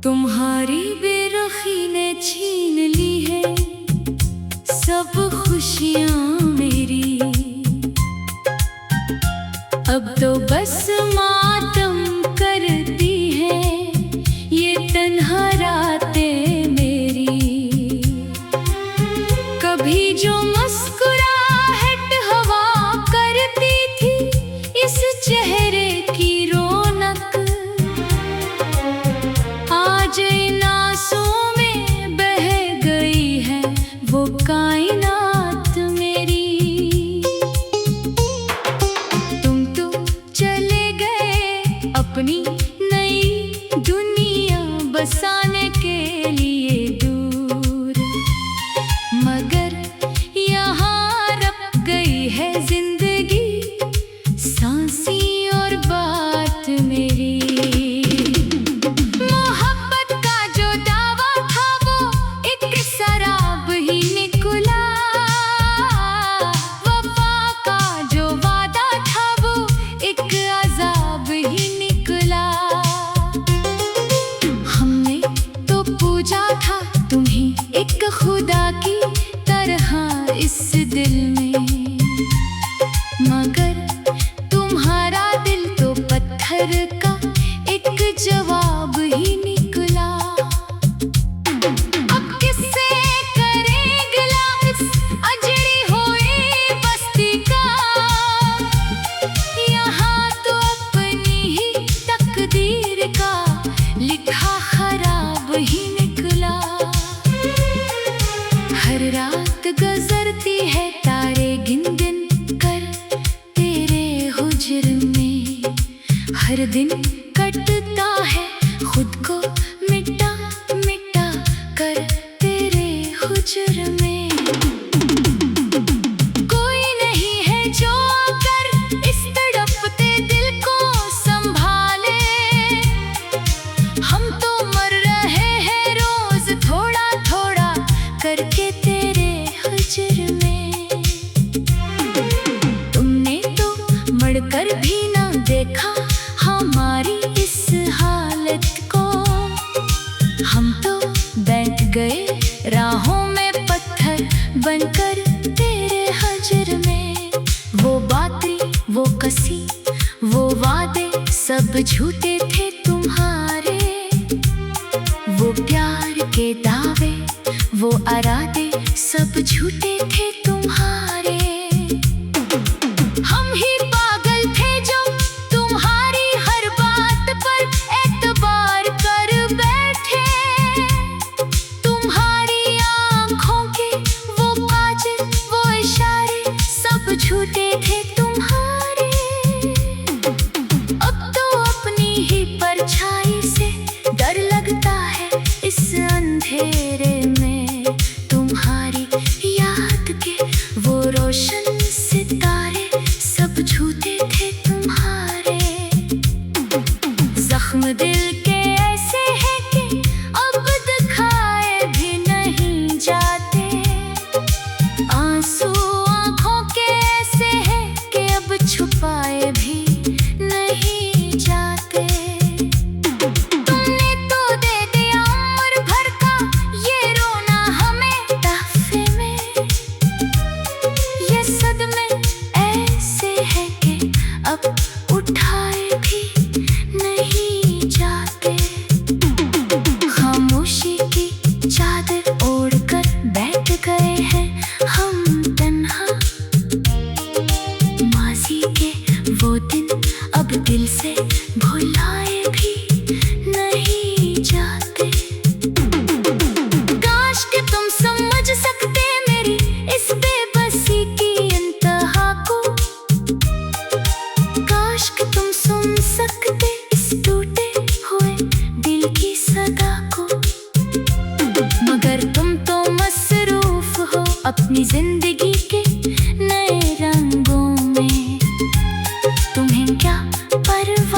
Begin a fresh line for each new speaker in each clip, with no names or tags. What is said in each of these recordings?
तुम्हारी बेरुखी ने छीन ली है सब खुशियाँ मेरी। अब तो बस मातम करती है ये तन्हा रातें मेरी। कभी जो मुस्कुराहट हवा करती थी इस चेहरे की रौनक, आज इन आंसुओं में बह गई है वो कायनात मेरी। तुम तो चले गए अपनी नई दुनिया बसाने के लिए दूर, मगर यहाँ रप गई है जिंदगी सांसी और बात मेरी। एक खुदा की तरह इस दिल में, मगर तुम्हारा दिल तो पत्थर का एक जवाब ही निकला। अब किससे करें गिला इस अजड़ी हुई बस्ती का, यहाँ तो अपनी ही तकदीर का लिखा खराब ही निकला। हर रात गुजरती है तारे गिन गिन कर तेरे हुज्र में, हर दिन कटता है खुद को मिटा मिटा कर तेरे हुज्र में। कोई नहीं है जो आकर इस तड़पते दिल को संभाले, हम तो मर रहे हैं रोज थोड़ा थोड़ा करके तेरे हुज्र में। तुमने तो मड़कर भी ना देखा हमारी इस हालत को, हम तो बैठ गए राहों में पत्थर बनकर तेरे हुज्र में। वो बातें वो कसी वो वादे सब झूठे थे तुम्हारे, वो प्यार के दावे वो इरादे सब झूठे थे तुम्हारे। हम ही पागल थे जो तुम्हारी हर बात पर एतबार कर बैठे, तुम्हारी आँखों के वो काजल वो इशारे सब झूठे थे तुम्हारे। अब तो अपनी ही परछाई से डर लगता है इस अंधेरे में, तुम्हारी याद के वो रोशन सितारे सब झूठे थे तुम्हारे। जख्म दिल के ऐसे हैं कि अब दिखाए भी नहीं जाते, आंसू आंखों के ऐसे हैं कि अब छुपाए भी नहीं जाते। तुमने तो दे दिया उम्र भर का ये रोना हमें तहफे में, ये सदमे ऐसे हैं कि अब उठाए भी नहीं जाते। खामोशी की चादर ओढ़कर बैठ गए हैं हम तन्हा, माजी के वो दिन अब दिल से भुलाए भी नहीं जाते। काश कि तुम समझ सकते मेरी इस बेबसी की इंतहा को, काश कि तुम सुन सकते इस टूटे हुए दिल की सदा को, मगर तुम तो मसरूफ हो अपनी जिंदगी के नए रंगों में। तुम्हें क्या परवाह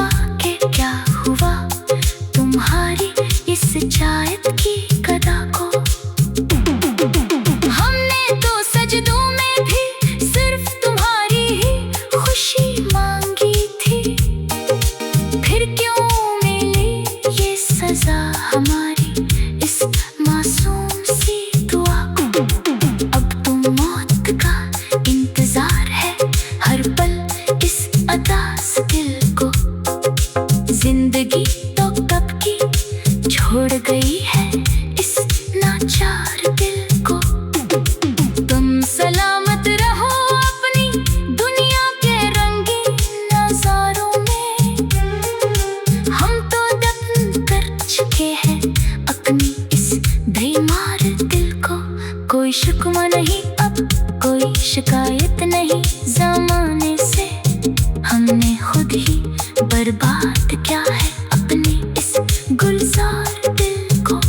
हमें खुद ही बर्बाद क्या है अपने इस गुलजार दिल को।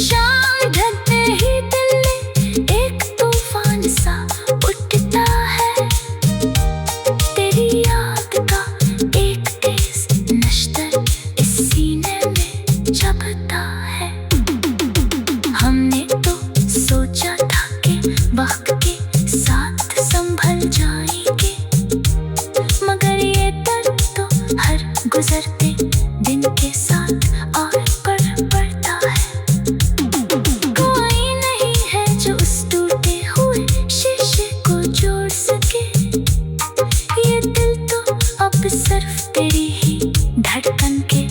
शाम ढलते ही दिल में एक तूफान सा उठता है, तेरी याद का एक तेज नश्तर इस सीने में जबता है। हमने तो सोचा था कि वक्त के साथ संभल जाएंगे, मगर ये दर्द तो हर गुजरते दिन के साथ और बढ़ता है। कोई नहीं है जो उस टूटे हुए शीशे को जोड़ सके, ये दिल तो अब सिर्फ तेरी ही धड़कन के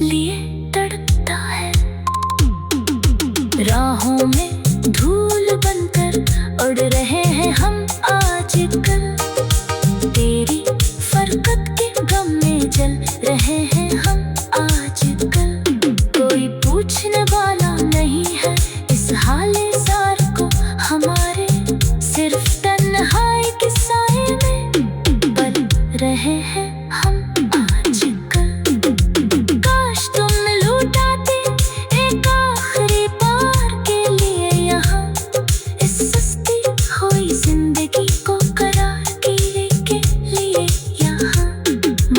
लिए तड़पता है। राहों में धूल बनकर उड़ रहे हैं हम आजकल, तेरी फरकत के गम में जल रहे हैं हम आजकल। कोई पूछने वाला नहीं है इस हाले ज़ार को हमारे, सिर्फ तन्हाई के साए में पल रहे हैं हम आजकल। काश तुम लौटाते एक आखिरी बार के लिए यहाँ इस सस्ती हुई जिंदगी को करार गिरे के लिए यहाँ,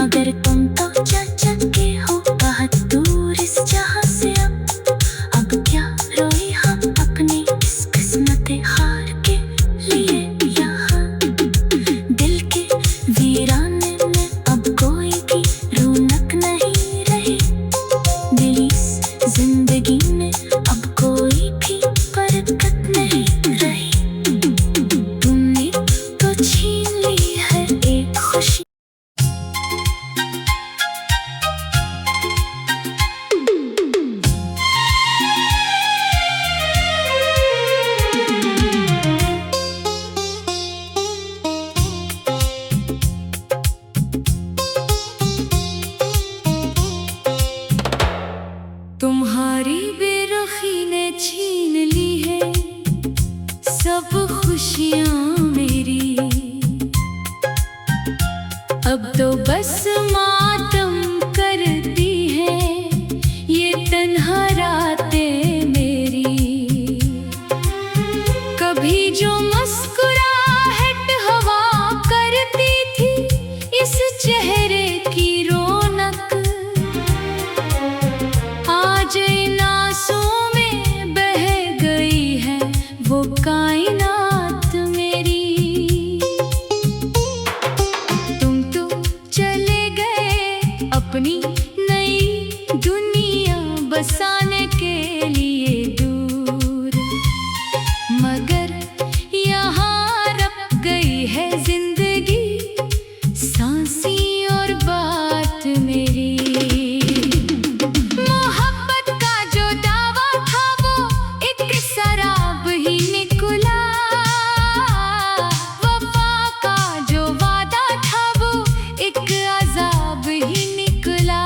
मगर तुम तो जा चुके हो बहुत दूर इस जहाँ से। अब क्या रोई हम अपनी इस किस्मत हार के लिए यहाँ। दिल के वीराने में अब कोई भी रौनक नहीं रही, दिल इस जिंदगी में अब कोई भी बरकत नहीं रही। तुमने तो छीन ली है एक खुशी। तुम्हारी बेरुखी ने छीन ली है सब खुशियाँ मेरी, अब तो बस मातम करती है ये तन्हा रातें मेरी। कभी जो मुस्कुराहट हवा करती थी इस चेहरे की रौनक, आज इन आंसुओं में बह गई है वो कायनात मेरी। तुम तो चले गए अपनी नई दुनिया बसाने के लिए दूर, मगर यहाँ रख गई है जिंदगी सांसी और बात मेरी। मोहब्बत का जो दावा था वो एक शराब ही निकला, वफा का जो वादा था वो एक अजाब ही निकला।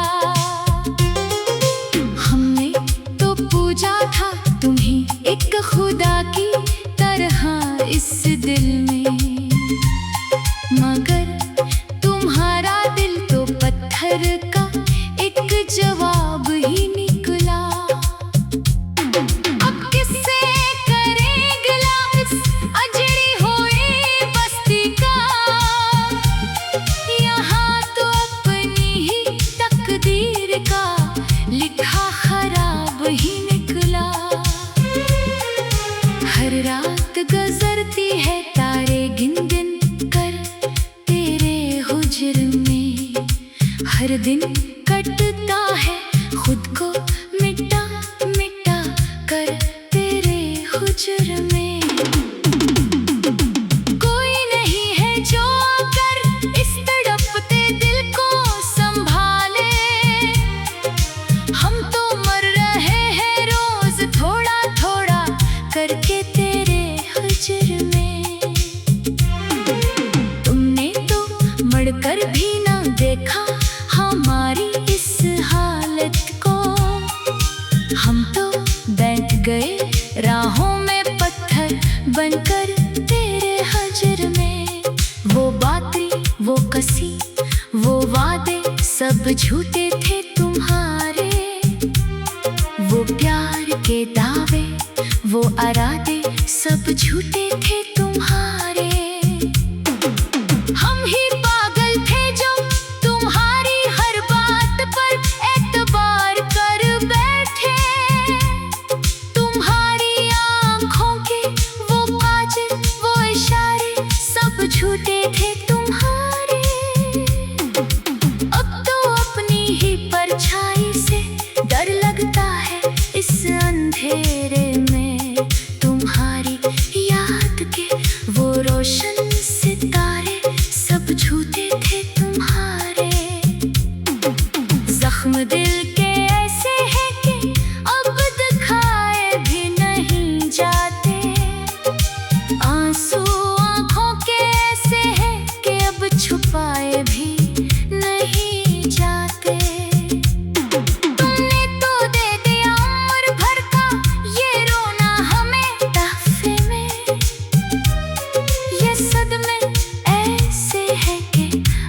हमने तो पूजा था तुम्हें एक खुदा की तरह इस दिल में, मगर तुम्हारा दिल तो पत्थर का एक जवाब ही निकला। अब किससे करें गिला इस अजड़ी हुई बस्ती का, यहाँ तो अपनी ही तकदीर का लिखा खराब ही निकला। हर रात गुजरती है तारे गिन गिन कर तेरे हुज्र में, हर दिन कटता है खुद को मिटा मिटा कर तेरे हुज्र में। कोई नहीं है जो कर इस तड़पते दिल को संभाले, हम तो मर रहे हैं रोज थोड़ा थोड़ा करके तेरे हुज्र में। तुमने तो मरकर भी ना देखा हमारी इस हालत को, हम तो बैठ गए राहों में पत्थर बनकर तेरे हजर में। वो बातें वो कसी सब झूठे थे तुम्हारे, वो प्यार के दावे, वो इरादे सब झूठे थे तुम्हारे। हम ही पागल थे जो तुम्हारी हर बात पर एतबार कर बैठे। तुम्हारी आंखों के वो काजल, वो इशारे सब झूठे थे तुम्हारे। अब तो अपनी ही परछाई से डर लगता है इस अंधेरे में। तुम्हारी याद के वो रोशन सितारे सब झूठे थे तुम्हारे। जख्म दिल के ऐसे हैं कि अब दिखाए भी नहीं जाते। आंसू आंखों के ऐसे हैं कि अब छुपाए भी नहीं जाते। तुमने तो दे दिया उम्र भर का ये रोना हमें तहफे में। ये सदमे ऐसे हैं कि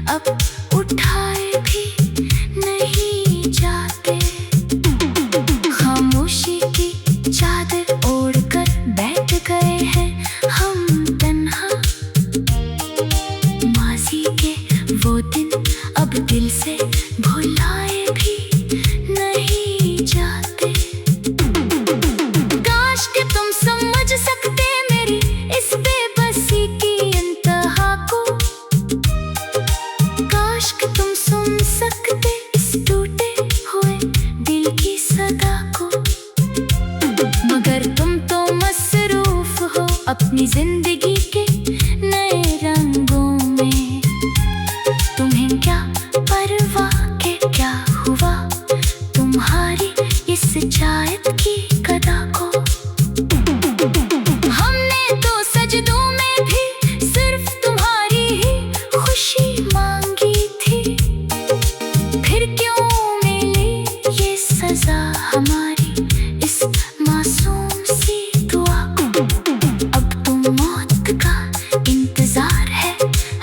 अब उठाए भी नहीं जाते। खामोशी की चादर ओढ़कर बैठ गए हैं हम तन्हा। माजी के वो दिन अब दिल से भुलाए भी नहीं जाते। काश कि तुम समझ सकते मेरी इस बेबसी की इंतहा को। काश कि तुम सुन सकते इस टूटे हुए दिल की सदा को। मगर तुम तो मसरूफ हो अपनी जिंदगी के नए रंगों में। तुम्हें क्या परवाह के क्या हुआ तुम्हारी इस जायद की कदा को। हमने तो सजदों में भी सिर्फ तुम्हारी ही खुशी मांगी थी। फिर क्यों मिली ये सजा हमारी इस मासूम सी दुआ को। अब तो मौत का इंतजार है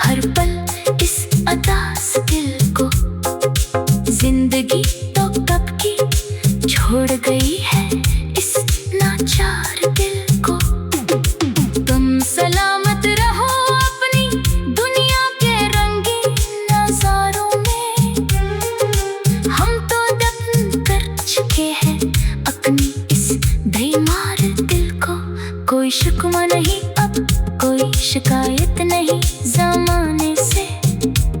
हर पल इस अदास दिल को। जिंदगी तो कब की छोड़ गई है इस नाचार दिल को। तुम सलामत रहो अपनी दुनिया के रंगीन नजारों में। हम तो दफन कर चुके हैं अपनी इस बेमार दिल को। कोई शिकवा नहीं अब कोई शिकायत नहीं ज़माने से।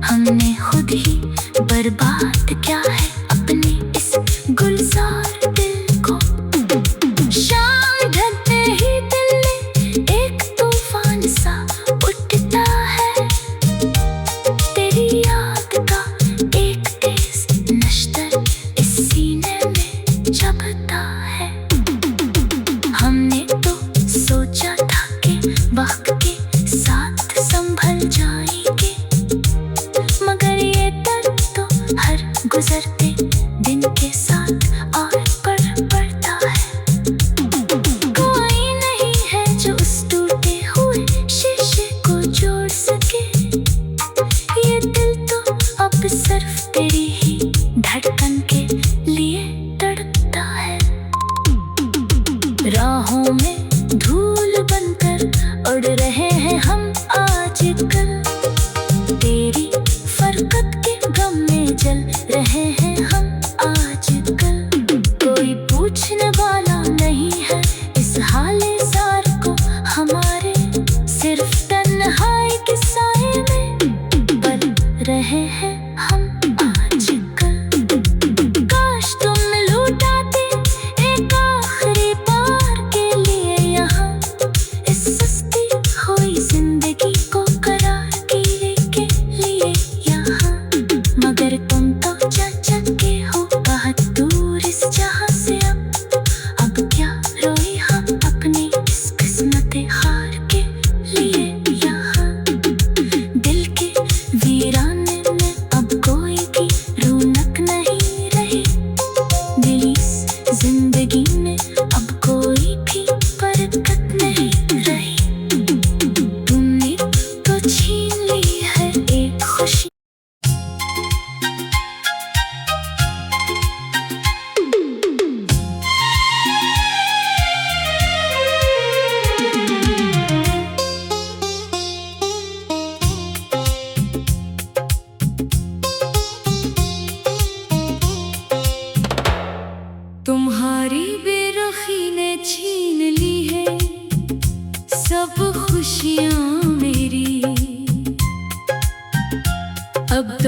हमने खुद ही बर्बाद क्या है अपने इस गुलजार दिल को। शाम ढलते ही दिल में एक तूफान सा उठता है। तेरी याद का एक तेज नश्तर इस सीने में जबता है। हमने तो सोचा था कि वक्त के साथ संभल जाएंगे। मगर ये दर्द तो हर गुजरते दिन के साथ और बढ़ता है। कोई नहीं है जो उस टूटे हुए शीशे को जोड़ सके। ये दिल तो अब सिर्फ तेरी ही धड़कन के लिए तड़पता है। राहों में धूल बनकर उड़ रहे हैं हम आजकल। तेरी फरकत के गम में जल रहे हैं हम आजकल। कोई पूछने वाला नहीं है इस हाले ज़ार को हमारे। सिर्फ तन्हाई के साए में पल रहे हैं हम आजकल। काश तुम लौटाते एक आखिरी बार के लिए यहाँ इस सस्ती हुई जिंदगी को करार के लिए यहाँ। मगर तुम तो जा चुके हो बहुत दूर इस जहाँ से। अब क्या रोई हम अपनी इस किस्मत हार के लिए यहाँ। दिल के वीराने में अब कोई भी रौनक नहीं रही। दिल इस जिंदगी में अब कोई भी बरकत नहीं रही। तुमने तो छीन ली है एक खुशी।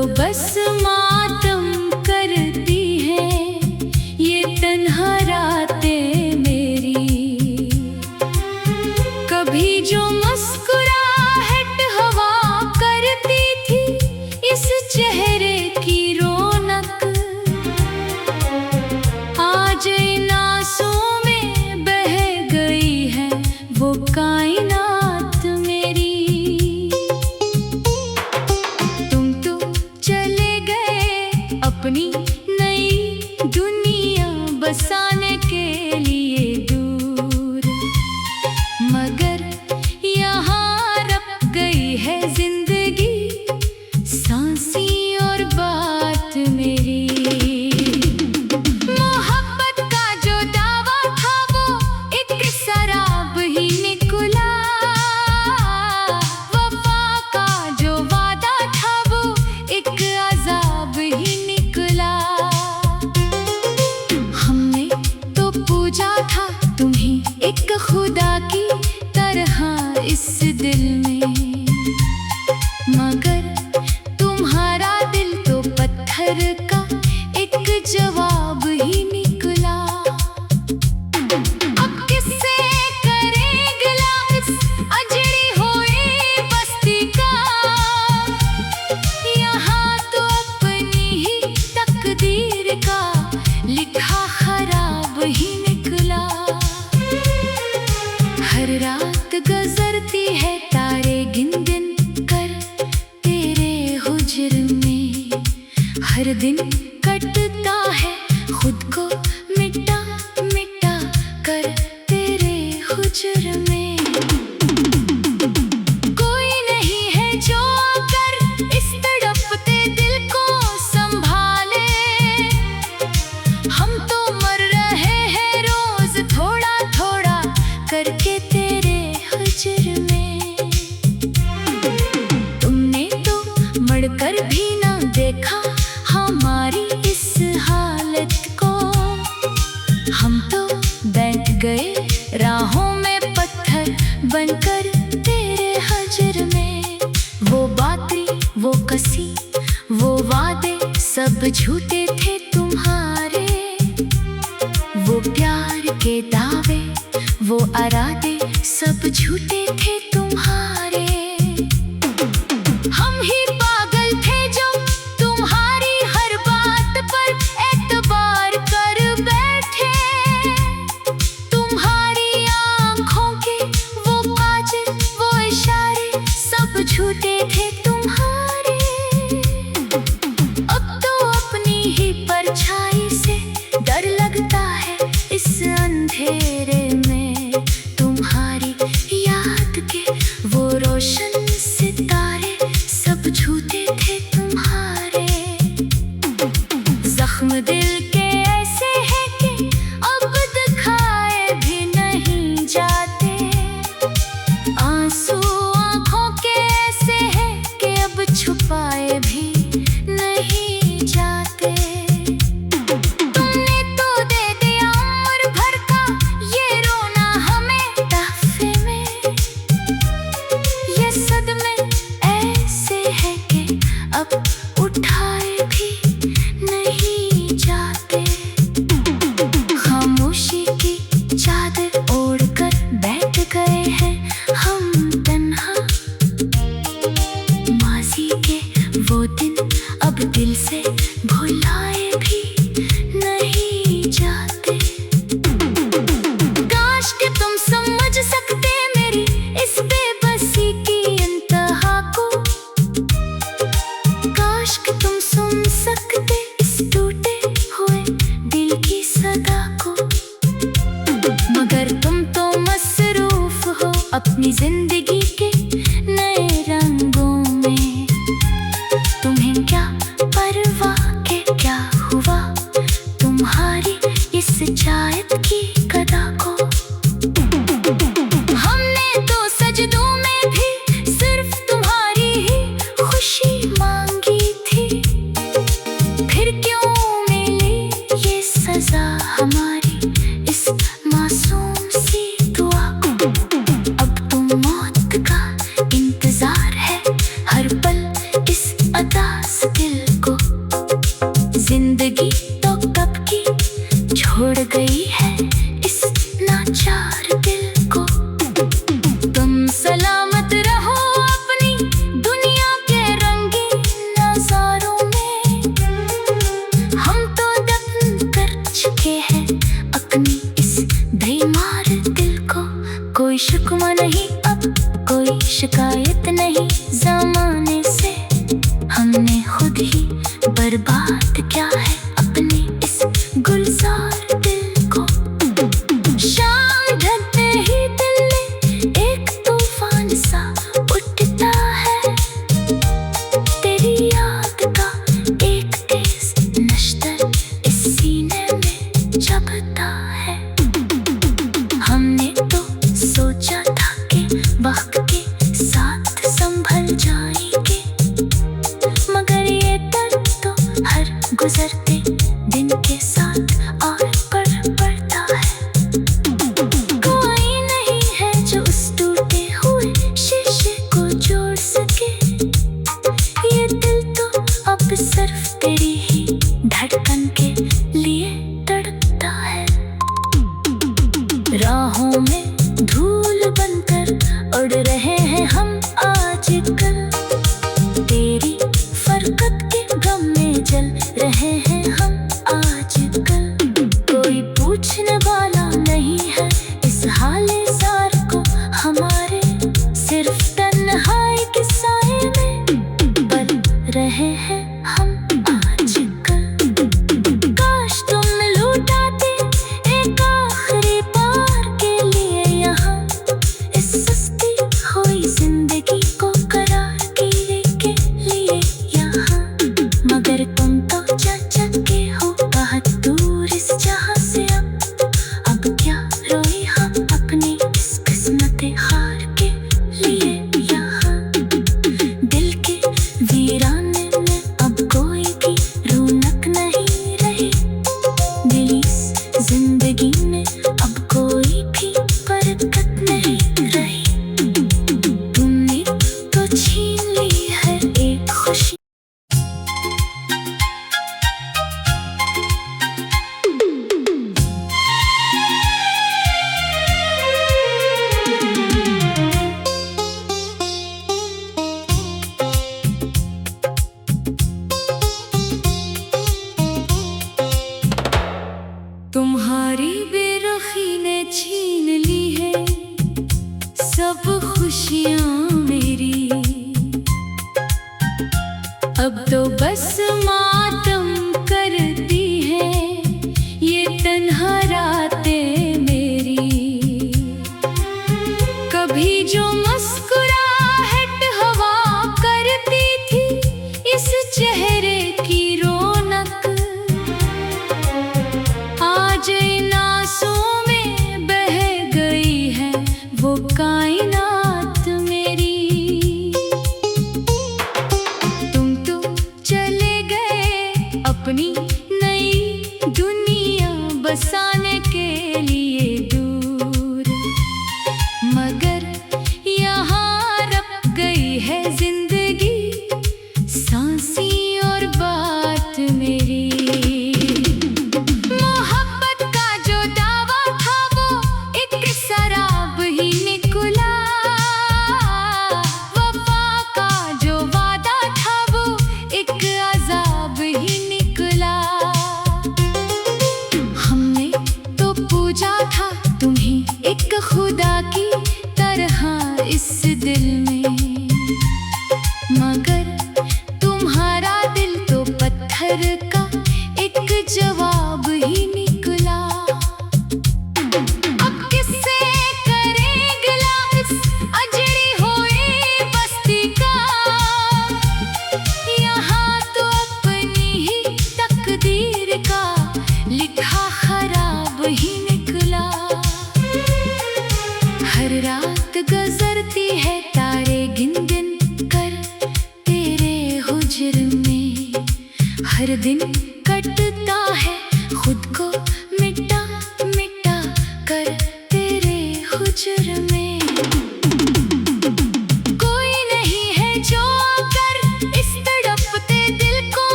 तो बस मातम करती हैं ये तन्हा रातें मेरी। कभी जो मुस्कुराहट हवा करती थी इस चेहरे की रौनक, आज इन आंसुओं में बह गई है वो कायनात मेरी। तुम तो चले गए अपनी नई दुनिया बसाने के लिए दूर, मगर यहाँ रप गई है जिंदगी सांसी और बात मेरी। मोहब्बत का जो दावा था वो एक शराब ही निकला, वफा का जो वादा था वो एक अजाब ही निकला। हमने तो पूजा था तुम्हें एक खुदा की तरह इस दिल में, मगर तुम्हारा दिल तो पत्थर का एक जवाब ही निकला। अब किससे करें गिला इस अजड़ी हुई बस्ती का, यहाँ तो अपनी ही तकदीर का लिखा खराब ही निकला। हर रात गुजरती है तारे गिन गिन कर तेरे हुज्र में, हर दिन कटता है खुद को मिटा मिटा कर तेरे हुज्र में। कोई नहीं है जो आकर इस तड़पते दिल को संभाले, हम तो मर रहे हैं रोज थोड़ा थोड़ा करके तेरे हुज्र में। तुमने तो मड़कर भी ना देखा हमारी इस हालत को, हम तो बैठ गए राहों में पत्थर बनकर तेरे हुज्र में। वो बातें वो कसी वो वादे सब झूठे थे तुम्हारे, वो प्यार के दावे वो इरादे सब झूठे थे तुम्हारे। हम ही पागल थे जो तुम्हारी हर बात पर एतबार कर बैठे, तुम्हारी आँखों के वो काजल वो इशारे सब झूठे थे तुम्हारे। अब तो अपनी ही परछाई से डर लगता है इस अंधेरे में, तुम्हारी याद के वो रोशन सितारे सब झूठे थे तुम्हारे। जख्म दिल के ऐसे है कि अब दिखाए भी नहीं जाते, आंसू आंखों के ऐसे है कि अब छुपाए भी नहीं जाते। तुमने तो दे दिया उम्र भर का ये रोना हमें तहफे में, ये सदमे ऐसे है कि अब उठाए भी नहीं जाते। खामोशी की चादर ओढ़कर बैठ गए हैं हम तन्हा, माजी के वो दिन अब दिल से भुलाए भी नहीं जाते। काश कि तुम समझ सकते मेरी इस बेबसी की इंतहा को, काश कि तुम सुन सकते इस टूटे हुए दिल की सदा को, मगर तुम तो मसरूफ हो अपनी जिंदगी के नए रंगों में। तुम्हें क्या परवाह के क्या हुआ तुम्हारी इस चाहत की कदा को। हमने तो सजदों में भी सिर्फ तुम्हारी ही खुशी मांगी थी, शिकायत नहीं ज़माने से, हमने खुद ही बर्बाद किया है अपने इस गुलजार दिल को। शाम ढलते ही दिल में एक तूफान सा उठता है, तेरी याद का एक तेज नश्तर इस सीने में जबता है। हमने तो सोचा था कि वक्त के साथ संभल जाएंगे, मगर ये दर्द तो हर गुजरते दिन के साथ और बढ़ता है। कोई नहीं है जो उस टूटे हुए शीशे को जोड़ सके, ये दिल तो अब सिर्फ तेरी ही धड़कन के लिए तड़पता है। राहों में धूल बनकर उड़ रहे हैं हम आजकल, तेरी फरकत के गम में जल रहे हैं हम आजकल। कोई पूछने वाला नहीं है इस हाले ज़ार को हमारे, सिर्फ तन्हाई के साए में पल रहे हैं हम आजकल। काश तुम लौटाते एक आखिरी बार के लिए यहाँ, इस सस्ती हुई जिंदगी को करार गिरे के लिए यहाँ, मगर तुम तो जा चुके हो बहुत दूर इस जहाँ से। अब क्या रोई हम अपनी इस किस्मत हार के लिए यहाँ, दिल के वीराने में अब कोई भी रौनक नहीं रही, दिल इस जिंदगी में अब कोई भी बरकत नहीं रही। तुमने तो छीन ली है एक खुशी। तुम्हारी बेरुखी ने छीन ली है सब खुशियाँ मेरी, अब तो बस मातम करती है ये तन्हा रातें मेरी। कभी जो मुस्कुराहट हवा करती थी इस चेहरे की रौनक, आज इन आंसुओं में बह गई है वो कायनात मेरी। तुम तो चले गए अपनी नई दुनिया बसाने के लिए दूर, मगर यहाँ रख गई है जिंदगी सांसी और बात मेरी। मोहब्बत का जो दावा था वो एक शराब ही निकला, वफा का जो वादा था वो एक अजाब ही निकला। हमने तो पूजा था तुम्हें एक खुदा की तरह इस दिल में, मगर तुम्हारा दिल तो पत्थर का एक जवाब ही निकला। अब किससे करें गिला इस अजड़ी हुई बस्ती का, यहाँ तो अपनी ही तकदीर का लिखा खराब ही निकला। हर रात गुजरती है तारे गिन गिन कर तेरे हुज्र में, हर दिन कटता है खुद को मिटा मिटा कर तेरे हुज्र